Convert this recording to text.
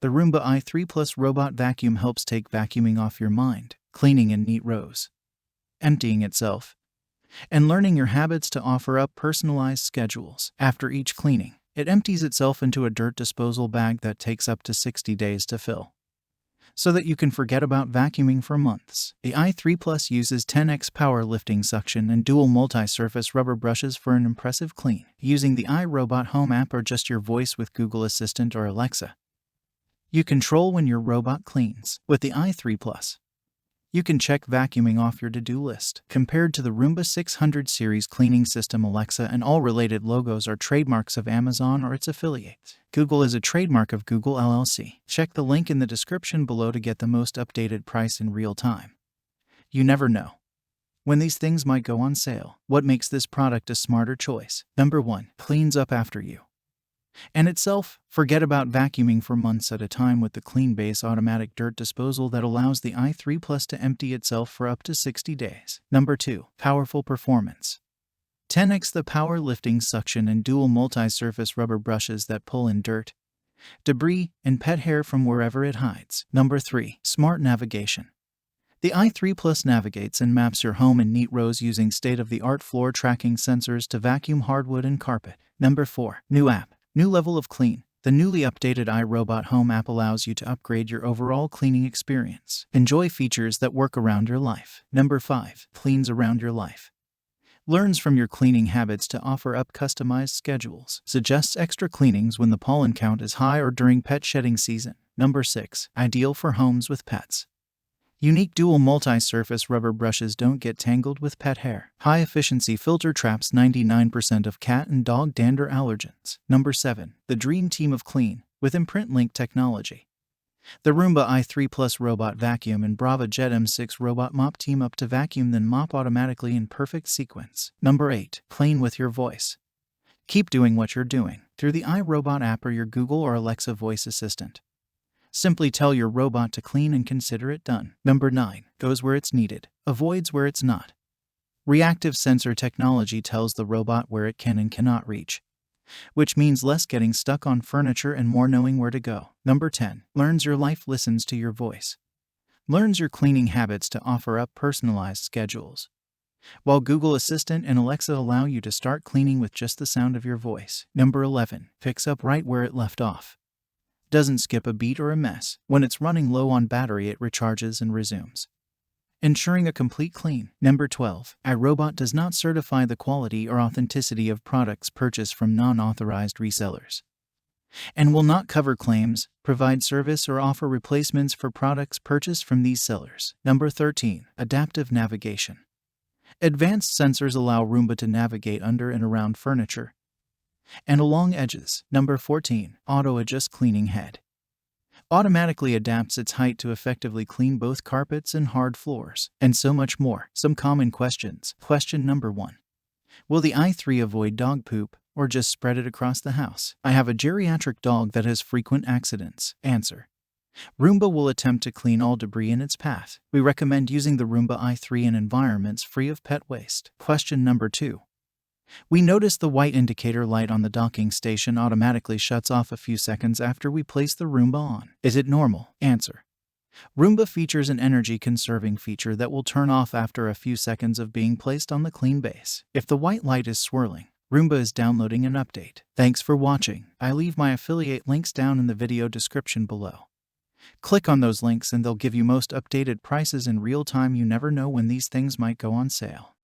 The Roomba i3 Plus robot vacuum helps take vacuuming off your mind, cleaning in neat rows, emptying itself, and learning your habits to offer up personalized schedules. After each cleaning, it empties itself into a dirt disposal bag that takes up to 60 days to fill, so that you can forget about vacuuming for months. The i3 Plus uses 10x power lifting suction and dual multi-surface rubber brushes for an impressive clean. Using the iRobot Home app or just your voice with Google Assistant or Alexa, you control when your robot cleans. With the i3 Plus, you can check vacuuming off your to-do list. Compared to the Roomba 600 series cleaning system, Alexa and all related logos are trademarks of Amazon or its affiliates. Google is a trademark of Google LLC. Check the link in the description below to get the most updated price in real time. You never know when these things might go on sale. What makes this product a smarter choice? Number 1. Cleans up after you and itself. Forget about vacuuming for months at a time with the Clean Base automatic dirt disposal that allows the i3 Plus to empty itself for up to 60 days. Number 2. Powerful performance. 10x the power lifting suction and dual multi-surface rubber brushes that pull in dirt, debris, and pet hair from wherever it hides. Number 3. Smart navigation. The i3 Plus navigates and maps your home in neat rows using state-of-the-art floor tracking sensors to vacuum hardwood and carpet. Number 4. New app. New level of clean. The newly updated iRobot Home app allows you to upgrade your overall cleaning experience. Enjoy features that work around your life. Number 5. Cleans around your life. Learns from your cleaning habits to offer up customized schedules. Suggests extra cleanings when the pollen count is high or during pet shedding season. Number 6. Ideal for homes with pets. Unique dual multi-surface rubber brushes don't get tangled with pet hair. High-efficiency filter traps 99% of cat and dog dander allergens. Number 7. The dream team of clean, with imprint link technology. The Roomba i3 Plus robot vacuum and Brava Jet M6 robot mop team up to vacuum then mop automatically in perfect sequence. Number 8. Clean with your voice. Keep doing what you're doing through the iRobot app or your Google or Alexa voice assistant. Simply tell your robot to clean and consider it done. Number 9. Goes where it's needed, avoids where it's not. Reactive sensor technology tells the robot where it can and cannot reach, which means less getting stuck on furniture and more knowing where to go. Number 10. Learns your life, listens to your voice. Learns your cleaning habits to offer up personalized schedules, while Google Assistant and Alexa allow you to start cleaning with just the sound of your voice. Number 11. Picks up right where it left off. Doesn't skip a beat or a mess. When it's running low on battery, it recharges and resumes, ensuring a complete clean. Number 12. iRobot does not certify the quality or authenticity of products purchased from non-authorized resellers, and will not cover claims, provide service, or offer replacements for products purchased from these sellers. Number 13. Adaptive navigation. Advanced sensors allow Roomba to navigate under and around furniture and along edges. Number 14. Auto-adjust cleaning head. Automatically adapts its height to effectively clean both carpets and hard floors, and so much more. Some common questions. Question number 1. Will the i3 avoid dog poop, or just spread it across the house? I have a geriatric dog that has frequent accidents. Answer. Roomba will attempt to clean all debris in its path. We recommend using the Roomba i3 in environments free of pet waste. Question number 2. We notice the white indicator light on the docking station automatically shuts off a few seconds after we place the Roomba on. Is it normal? Answer. Roomba features an energy-conserving feature that will turn off after a few seconds of being placed on the clean base. If the white light is swirling, Roomba is downloading an update. Thanks for watching. I leave my affiliate links down in the video description below. Click on those links and they'll give you most updated prices in real time. You never know when these things might go on sale.